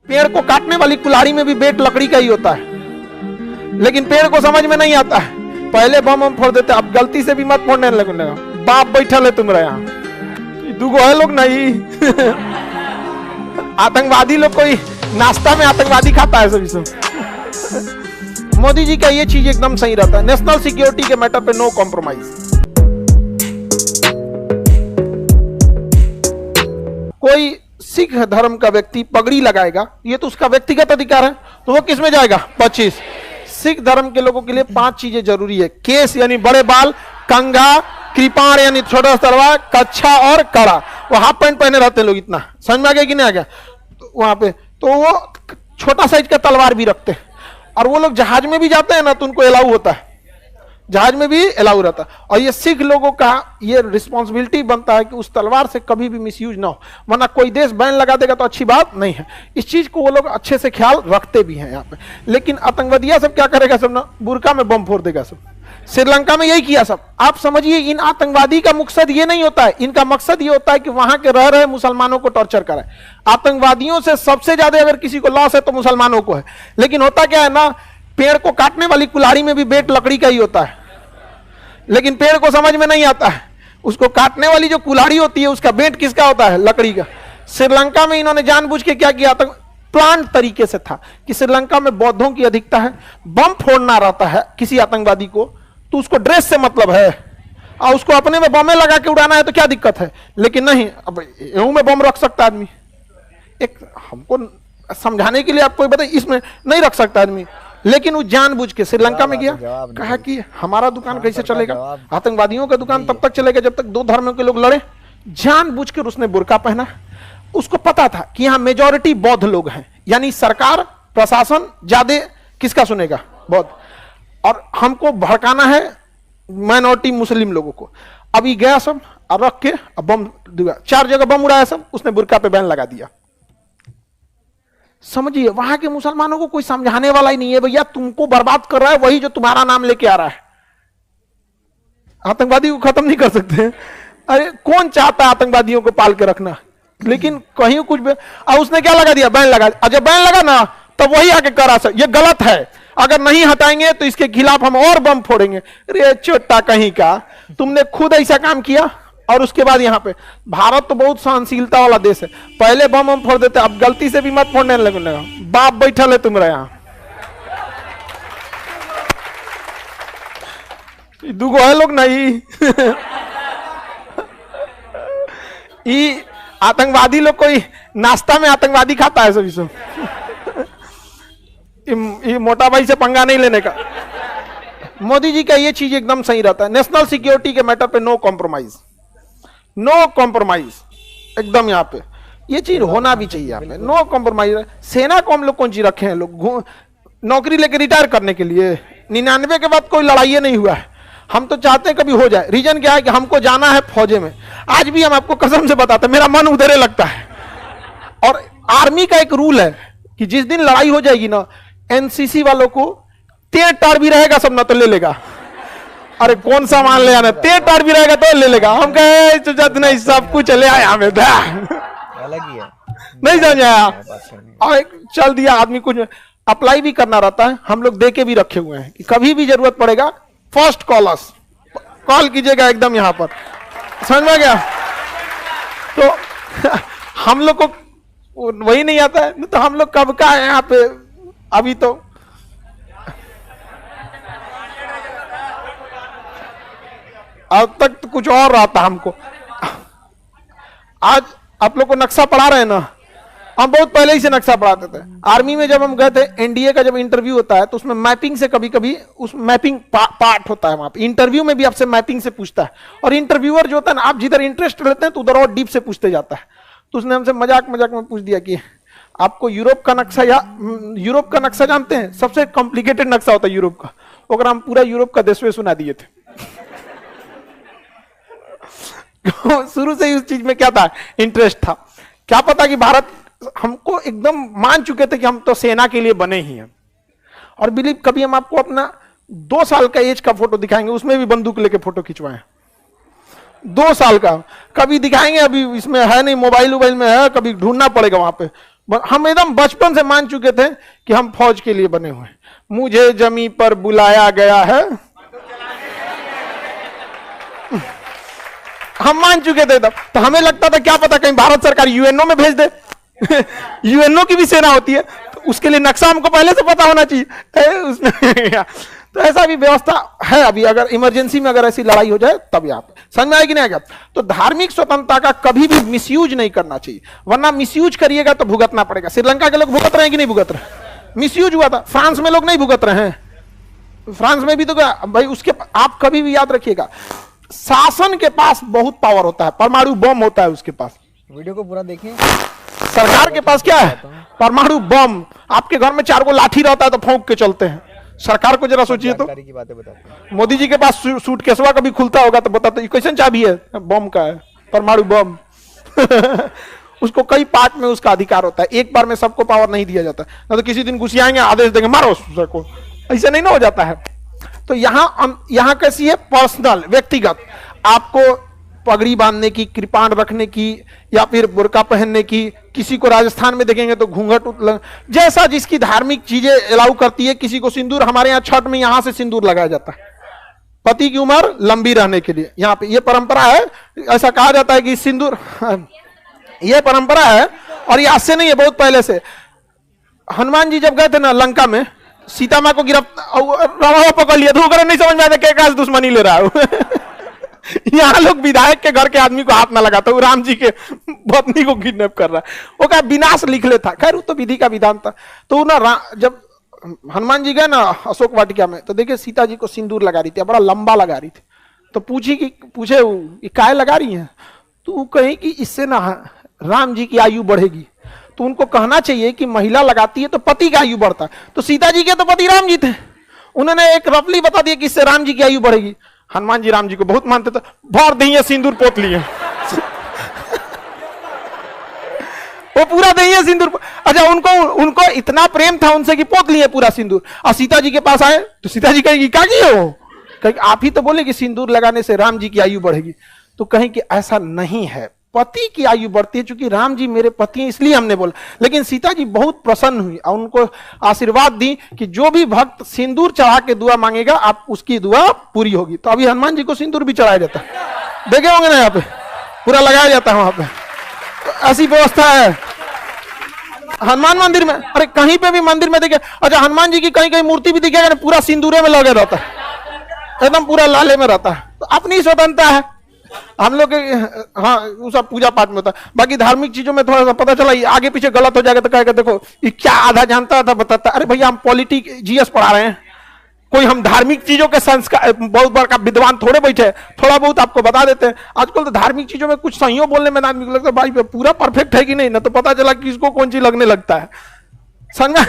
पेड़ को काटने वाली कुल्हाड़ी में भी बेट लकड़ी का ही होता है, लेकिन पेड़ को समझ में नहीं आता है। पहले बम हम फोड़ देते, अब गलती से भी मत फोड़ने लगेगा। बाप बैठल है तुम्हारा यहाँ, दुगो है लोग नहीं। आतंकवादी लोग कोई नाश्ता में आतंकवादी खाता है सभी सब। मोदी जी का ये चीज एकदम सही रहता है, नेशनल सिक्योरिटी के मैटर पे नो कॉम्प्रोमाइज। कोई सिख धर्म का व्यक्ति पगड़ी लगाएगा, ये तो उसका व्यक्तिगत अधिकार है, तो वो किस में जाएगा? 25। सिख धर्म के लोगों के लिए 5 चीजें जरूरी है: केस यानी बड़े बाल, कंघा, कृपाण यानी छोटा तलवार, कच्छा और कड़ा। वो हाफ पैंट पहने रहते हैं लोग, इतना समझ में आ गया कि नहीं आ गया? तो वहां पे तो वो छोटा साइज का तलवार भी रखते हैं। और वो लोग जहाज में भी जाते हैं ना, तो उनको अलाउ होता है, जहाज में भी अलाउ रहता है। और ये सिख लोगों का ये रिस्पॉन्सिबिलिटी बनता है कि उस तलवार से कभी भी मिसयूज ना हो, वरना कोई देश बैन लगा देगा तो अच्छी बात नहीं है। इस चीज को वो लोग अच्छे से ख्याल रखते भी हैं यहाँ पे। लेकिन आतंकवादिया सब क्या करेगा? सब ना बुर्का में बम फोड़ देगा सब। श्रीलंका में यही किया सब। आप समझिए, इन आतंकवादी का मकसद ये नहीं होता है, इनका मकसद ये होता है कि वहां के रह रहे मुसलमानों को टॉर्चर कराए। आतंकवादियों से सबसे ज्यादा अगर किसी को लॉस है तो मुसलमानों को है। लेकिन होता क्या है ना, पेड़ को काटने वाली कुल्हाड़ी में भी बेट लकड़ी का ही होता है, लेकिन पेड़ को समझ में नहीं आता है, उसको काटने वाली जो कुल्हाड़ी होती है उसका बेट किसका होता है? लकड़ी का। श्रीलंका में इन्होंने जानबूझ के क्या किया? प्लान तरीके से था कि श्रीलंका में बौद्धों की अधिकता है, बम फोड़ना रहता है किसी आतंकवादी को तो उसको ड्रेस से मतलब है, और उसको अपने में बमें लगा के उड़ाना है तो क्या दिक्कत है? लेकिन नहीं, अब यूं में बम रख सकता आदमी। एक हमको समझाने के लिए आपको बताइए, इसमें नहीं रख सकता आदमी, लेकिन वो जानबूझ के श्रीलंका में गया, कहा कि हमारा दुकान कैसे चलेगा? आतंकवादियों का दुकान तब तक चलेगा जब तक 2 धर्मों के लोग लड़े। जानबूझ कर उसने बुर्का पहना। उसको पता था कि यहाँ मेजॉरिटी बौद्ध लोग हैं, यानी सरकार प्रशासन ज्यादा किसका सुनेगा? बौद्ध। और हमको भड़काना है माइनॉरिटी मुस्लिम लोगों को। अभी गया सब और रख के बम दिया, 4 जगह बम उड़ाया सब, उसने बुर्का पे बैन लगा दिया। समझिए, वहां के मुसलमानों को कोई समझाने वाला ही नहीं है, भैया तुमको बर्बाद कर रहा है वही जो तुम्हारा नाम लेके आ रहा है। आतंकवादी को खत्म नहीं कर सकते। अरे कौन चाहता है आतंकवादियों को पाल के रखना? लेकिन कहीं कुछ भी, और उसने क्या लगा दिया? बैन लगा। जब बैन लगा ना तब वही आके करा सर ये गलत है, अगर नहीं हटाएंगे तो इसके खिलाफ हम और बम फोड़ेंगे। अरे छोटा कहीं का, तुमने खुद ऐसा काम किया। और उसके बाद यहाँ पे भारत तो बहुत सहनशीलता वाला देश है, पहले बम हम फोड़ देते, अब गलती से भी मत फोड़ने लगेगा। बाप बैठल है तुम्हारा यहाँ, दुगो है लोग नहीं। ये आतंकवादी लोग कोई नाश्ता में आतंकवादी खाता है सभी सब। ये मोटा भाई से पंगा नहीं लेने का। मोदी जी का ये चीज एकदम सही रहता है, नेशनल सिक्योरिटी के मैटर पे नो कॉम्प्रोमाइज, नो कॉम्प्रोमाइज एकदम। यहाँ पे ये चीज होना भी चाहिए, यहाँ पे नो कॉम्प्रोमाइज। सेना को हम लोग कौन चीज रखे हैं? लोग नौकरी लेके रिटायर करने के लिए। 99 के बाद कोई लड़ाई नहीं हुआ है, हम तो चाहते हैं कभी हो जाए। रीजन क्या है कि हमको जाना है फौजे में। आज भी हम आपको कसम से बताते हैं, मेरा मन उधरे लगता है। और आर्मी का एक रूल है कि जिस दिन लड़ाई हो जाएगी ना, एनसीसी वालों को 3 टार भी रहेगा सब ना तो ले लेगा। अरे कौन सा मान ले आना, 3 टार भी रहेगा तो ले लेगा। हम कहे नहीं, सब कुछ ले आया हमें अलग ही है, नहीं समझ आया और चल दिया। आदमी कुछ अप्लाई भी करना रहता है, हम लोग दे के भी रखे हुए हैं कि कभी भी जरूरत पड़ेगा फर्स्ट कॉलर्स कॉल कीजिएगा एकदम यहाँ पर, समझ में गया? तो हम लोग को वही नहीं आता है, तो हम लोग कब का है यहाँ पे? अभी तो अब तक तो कुछ और रहता हमको। आज आप लोग को नक्शा पढ़ा रहे हैं ना, हम बहुत पहले ही से नक्शा पढ़ाते थे। आर्मी में जब हम गए थे, एनडीए का जब इंटरव्यू होता है तो उसमें मैपिंग से कभी कभी उस मैपिंग पार्ट होता है वहां पे। इंटरव्यू में भी आपसे मैपिंग से पूछता है, और इंटरव्यूअर जो होता है ना, आप जिधर इंटरेस्ट लेते हैं तो उधर और डीप से पूछते जाता है। तो उसने हमसे मजाक मजाक में पूछ दिया कि आपको यूरोप का नक्शा या यूरोप का नक्शा जानते हैं? सबसे कॉम्प्लिकेटेड नक्शा होता है यूरोप का। अगर हम पूरा यूरोप का देश सुना दिए थे। शुरू से ही उस चीज में क्या था? इंटरेस्ट था। क्या पता कि भारत हमको एकदम मान चुके थे कि हम तो सेना के लिए बने ही हैं। और बिलीव, कभी हम आपको अपना 2 साल का एज का फोटो दिखाएंगे, उसमें भी बंदूक लेके फोटो खिंचवाए। 2 साल का कभी दिखाएंगे, अभी इसमें है नहीं, मोबाइल में है, कभी ढूंढना पड़ेगा वहां पे। हम एकदम बचपन से मान चुके थे कि हम फौज के लिए बने हुए हैं। मुझे जमी पर बुलाया गया है, हम मान चुके थे तब। तो हमें लगता था क्या पता कहीं भारत सरकार यूएनओ में भेज दे यूएनओ की भी सेना होती है, तो उसके लिए नक्शा हमको पहले से पता होना चाहिए उसमें तो ऐसा भी व्यवस्था है अभी, अगर इमरजेंसी में अगर ऐसी लड़ाई हो जाए तब यहाँ पे समझ में आएगी नहीं आएगा। तो धार्मिक स्वतंत्रता का कभी भी मिसयूज नहीं करना चाहिए, वरना मिसयूज करिएगा तो भुगतना पड़ेगा। श्रीलंका के लोग भुगत रहे हैं कि नहीं भुगत रहे? मिसयूज हुआ था। फ्रांस में लोग नहीं भुगत रहे हैं, फ्रांस में भी तो भाई उसके आप कभी भी याद रखिएगा, शासन के पास बहुत पावर होता है, परमाणु बम होता है उसके पास। वीडियो को पूरा देखें। सरकार के पास क्या है? परमाणु बम। आपके घर में 4 गो लाठी रहता है तो फौंक के चलते हैं। सरकार को जरा सोचिए तो, की बातें बताते हैं। मोदी जी के पास सूटकेसवा कभी खुलता होगा तो बताते कैसे चाबी है? बम का है, परमाणु बम उसको कई पार्ट में उसका अधिकार होता है, एक बार में सबको पावर नहीं दिया जाता। ना तो किसी दिन घुसियाएंगे, आदेश देंगे मारो को, ऐसे नहीं ना हो जाता है। तो यहाँ कैसी है? पर्सनल, व्यक्तिगत। आपको पगड़ी बांधने की, कृपाण रखने की, या फिर बुर्का पहनने की, किसी को राजस्थान में देखेंगे तो घूंघट, जैसा जिसकी धार्मिक चीजें अलाउ करती है। किसी को सिंदूर, हमारे यहाँ छठ में यहाँ से सिंदूर लगाया जाता है पति की उम्र लंबी रहने के लिए, यहाँ पे ये परंपरा है। ऐसा कहा जाता है कि सिंदूर, ये परंपरा है और ये आज से नहीं है, बहुत पहले से। हनुमान जी जब गए थे ना लंका में, सीता माँ को गिरफ्तार पकड़ लिया तो नहीं समझ में आया क्या दुश्मनी ले रहा है यहाँ लोग विधायक के घर के आदमी को हाथ ना लगाता, वो राम जी के पत्नी को किडनैप कर रहा है, वो क्या विनाश लिख लेता। खैर वो तो विधि का विधान था। तो ना जब हनुमान जी गए ना अशोक वाटिका में, तो देखिए सीता जी को सिंदूर लगा रही थी, बड़ा लंबा लगा रही थी। तो पूछे काय लगा रही है? तो कहीं कि इससे ना राम जी की आयु बढ़ेगी। तो उनको कहना चाहिए कि महिला लगाती है तो पति का आयु बढ़ता है। तो सीता जी के तो पति राम जी थे, उन्होंने एक रफली बता दिया कि इससे राम जी की आयु बढ़ेगी। हनुमान जी राम जी को बहुत मानते थे, भर दिए सिंदूर पोत लिए वो पूरा दिए सिंदूर। अच्छा, उनको इतना प्रेम था उनसे कि पोत लिए पूरा सिंदूर। और सीता जी के पास आए तो सीता जी कहेगी क्या किए हो? कहेगी आप ही तो बोले कि सिंदूर लगाने से राम जी की आयु बढ़ेगी। तो कहें कि ऐसा नहीं है, पति की आयु बढ़ती है, क्योंकि राम जी मेरे पति हैं इसलिए हमने बोला। लेकिन सीता जी बहुत प्रसन्न हुई और उनको आशीर्वाद दी कि जो भी भक्त सिंदूर चढ़ा के दुआ मांगेगा आप उसकी दुआ पूरी होगी। तो अभी हनुमान जी को सिंदूर भी चढ़ाया जाता है, देखे होंगे ना, यहाँ पे पूरा लगाया जाता है वहां पे। तो ऐसी व्यवस्था है हनुमान मंदिर में। अरे कहीं पे भी मंदिर में देखे, अच्छा हनुमान जी की कहीं कहीं मूर्ति भी दिखेगा ना, पूरा सिंदूरे में लगे रहता है, एकदम पूरा लाले में रहता है। तो अपनी स्वतंत्रता है हम लोग, हाँ वो सब पूजा पाठ में होता है। बाकी धार्मिक चीजों में थोड़ा सा पता चला आगे पीछे गलत हो जाएगा तो कहेगा देखो ये क्या आधा जानता था बताता। अरे भैया हम पॉलिटिक जीएस पढ़ा रहे हैं, कोई हम धार्मिक चीजों के संस्कार, बहुत बड़ा विद्वान थोड़े बैठे, थोड़ा बहुत आपको बता देते हैं। आजकल तो धार्मिक चीजों में कुछ सही बोलने में आदमी को लगता है भाई पूरा परफेक्ट है कि नहीं, ना तो पता चला किसको कौन चीज लगने लगता है। समझा